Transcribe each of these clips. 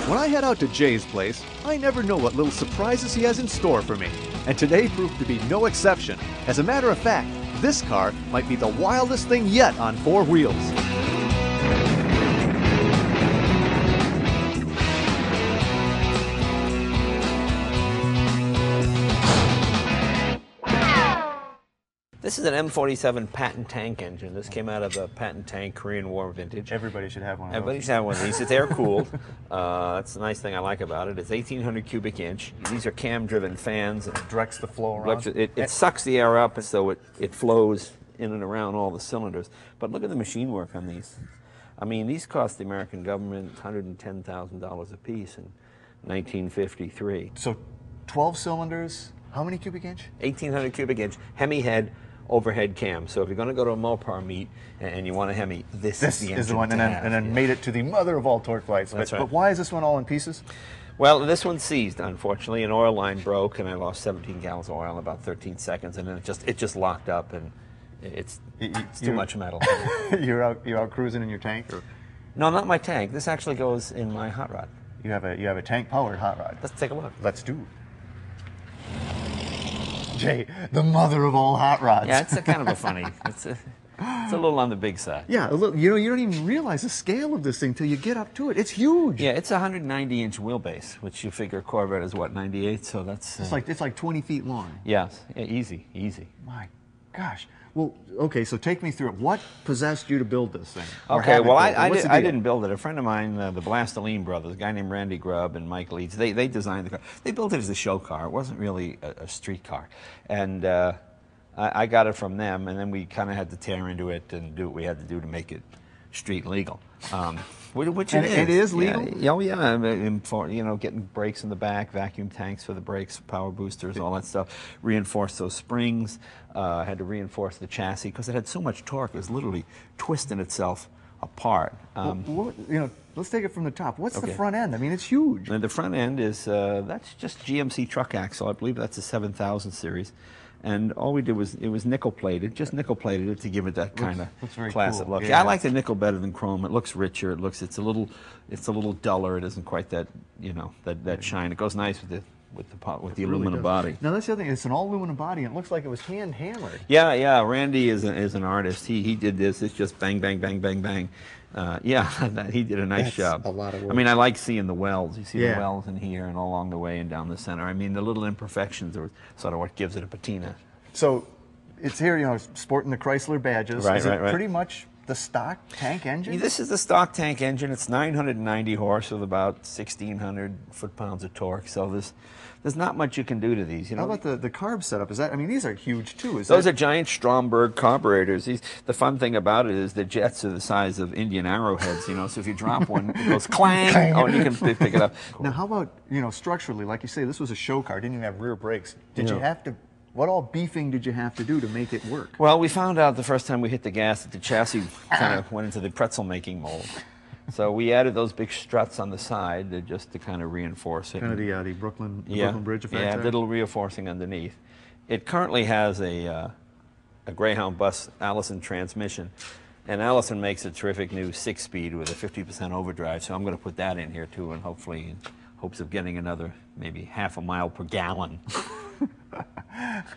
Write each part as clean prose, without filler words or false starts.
When I head out to Jay's place, I never know what little surprises he has in store for me. And today proved to be no exception. As a matter of fact, this car might be the wildest thing yet on four wheels. This is an M47 patent tank engine. This came out of a patent tank Korean War vintage. Everybody should have one of those. Everybody should have one of these. It's air-cooled. That's the nice thing I like about it. It's 1,800 cubic inch. These are cam-driven fans. It directs the flow around. It sucks the air up, so it flows in and around all the cylinders. But look at the machine work on these. I mean, these cost the American government $110,000 a piece in 1953. So 12 cylinders, how many cubic inch? 1,800 cubic inch, Hemi head, overhead cam. So if you're going to go to a Mopar meet and you want a Hemi, this is the engine is the one, to have. and then made it to the mother of all torque flights. That's right. But why is this one all in pieces? Well, this one seized, unfortunately. An oil line broke, and I lost 17 gallons of oil in about 13 seconds, and then it just locked up, and it's too much metal. You're out cruising in your tank? Or? No, not my tank. This actually goes in my hot rod. You have a tank powered hot rod. Let's take a look. Let's do. Jay, the mother of all hot rods. Yeah, it's a kind of a funny. It's a little on the big side. Yeah, you don't even realize the scale of this thing till you get up to it. It's huge. Yeah, it's a 190-inch wheelbase, which you figure Corvette is what, 98? So that's it's like 20 feet long. Yes, yeah, easy. My gosh. Well, okay, so take me through it. What possessed you to build this thing? Okay, well, I didn't build it. A friend of mine, the Blastoline brothers, a guy named Randy Grubb and Mike Leeds, they designed the car. They built it as a show car. It wasn't really a street car. And I got it from them, and then we kind of had to tear into it and do what we had to do to make it street legal. Which it is legal? Yeah, oh yeah, for, getting brakes in the back, vacuum tanks for the brakes, power boosters, all that stuff. Reinforced those springs. Had to reinforce the chassis because it had so much torque. It was literally twisting itself apart. Let's take it from the top. What's the front end? I mean, it's huge. And the front end is that's just GMC truck axle. I believe that's a 7000 series. And all we did was, it was nickel plated, just nickel plated it to give it that kind of classic cool. look. Yeah. I like the nickel better than chrome. It looks richer. It's a little duller. It isn't quite that that shine. It goes nice with the aluminum body. Now that's the other thing. It's an all aluminum body, and it looks like it was hand hammered. Yeah. Randy is an artist. He did this. It's just bang, bang, bang, bang, bang. He did a nice job. A lot of work. I mean, I like seeing the wells. You see the wells in here and all along the way and down the center. I mean, the little imperfections are sort of what gives it a patina. So, it's here, sporting the Chrysler badges. Right, is it right. pretty much the stock tank engine? This is the stock tank engine. It's 990 horse with about 1,600 foot-pounds of torque. So there's not much you can do to these. How about the carb setup? These are huge too. Those are giant Stromberg carburetors. The fun thing about it is the jets are the size of Indian arrowheads. So if you drop one, it goes clang. Oh, and you can pick it up. Cool. Now, how about structurally? Like you say, this was a show car. Didn't even have rear brakes. Did you have to? What all beefing did you have to do to make it work? Well, we found out the first time we hit the gas that the chassis kind of went into the pretzel-making mold. So we added those big struts on the side just to kind of reinforce it. Kind of the Brooklyn Bridge effect? Yeah, little reinforcing underneath. It currently has a Greyhound bus Allison transmission, and Allison makes a terrific new 6-speed with a 50% overdrive, so I'm going to put that in here too, and hopefully in hopes of getting another maybe half a mile per gallon.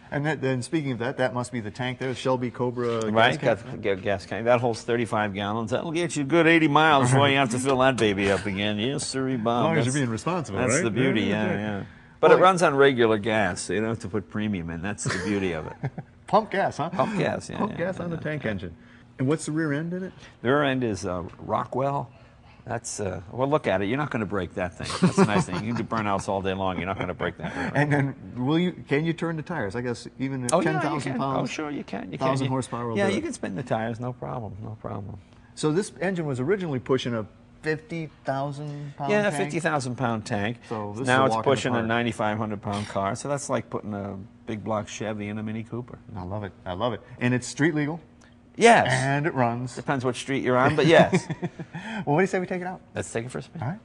And then speaking of that must be the tank there, Shelby Cobra right, gas gas tank. That holds 35 gallons. That'll get you a good 80 miles before you have to fill that baby up again. Yes, sirree, Bob. As long as you're being responsible, that's right? The beauty, yeah. But it runs on regular gas, so you don't have to put premium in. That's the beauty of it. Pump gas, huh? Pump gas, yeah. Pump gas on the tank engine. And what's the rear end in it? The rear end is Rockwell. That's well, look at it. You're not going to break that thing. That's a nice thing. You can do burnouts all day long. You're not going to break that. Rear end. And then, can you turn the tires? I guess even at 10,000 pounds. Oh, sure, you can. 1,000 horsepower. Yeah, you can spin the tires. No problem. So this engine was originally pushing a 50,000 pound tank? Yeah, 50,000 pound tank. So now it's pushing a 9,500 pound car. So that's like putting a big block Chevy in a Mini Cooper. I love it. And it's street legal? Yes. And it runs. Depends what street you're on, but yes. Well, what do you say we take it out? Let's take it for a spin. All right.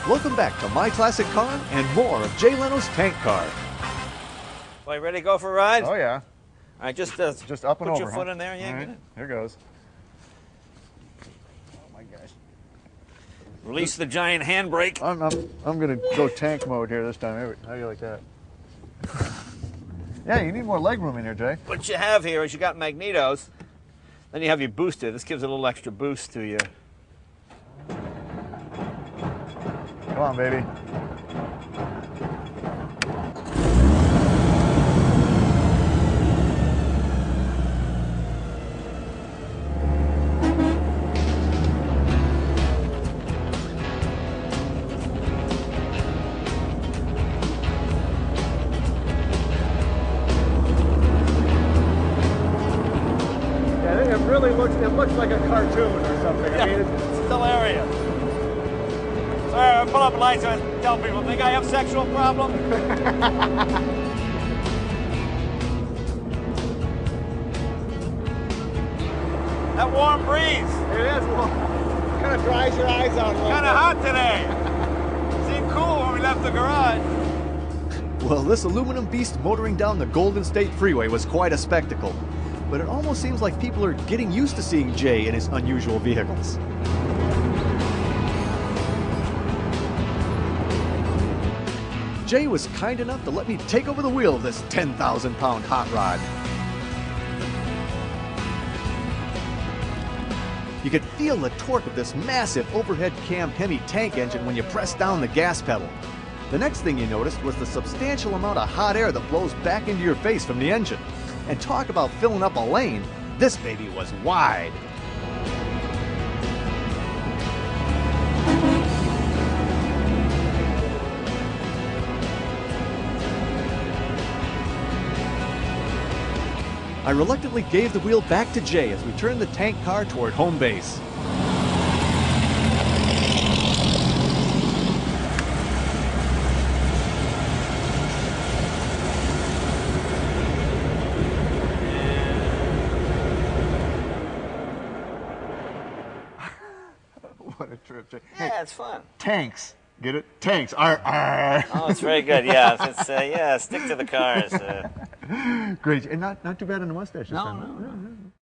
Welcome back to My Classic Car and more of Jay Leno's Tank Car. Well, you ready to go for a ride? Oh, yeah. All right, just up and over. Put your foot in there. Yeah, all right. get it. Here goes. Oh, my gosh. Release the giant handbrake. I'm gonna go tank mode here this time. How do you like that? Yeah, you need more leg room in here, Jay. What you have here is you got magnetos, then you have your booster. This gives a little extra boost to you. Come on, baby. It looks like a cartoon or something. Yeah, I mean, it's hilarious. Sorry, I pull up lights and tell people, think I have sexual problems? That warm breeze. It is warm. Kind of dries your eyes out a little Kind of hot today. Seemed cool when we left the garage. Well, this aluminum beast motoring down the Golden State Freeway was quite a spectacle. But it almost seems like people are getting used to seeing Jay in his unusual vehicles. Jay was kind enough to let me take over the wheel of this 10,000-pound hot rod. You could feel the torque of this massive overhead cam Hemi tank engine when you press down the gas pedal. The next thing you noticed was the substantial amount of hot air that blows back into your face from the engine. And talk about filling up a lane, this baby was wide. I reluctantly gave the wheel back to Jay as we turned the tank car toward home base. What a trip, Jay. Yeah, Hey, it's fun. tanks. Get it? Tanks. Arr, arr. Oh, it's very good. Yeah, yeah. Stick to the cars. Great. And not too bad on the mustache this No, time. no.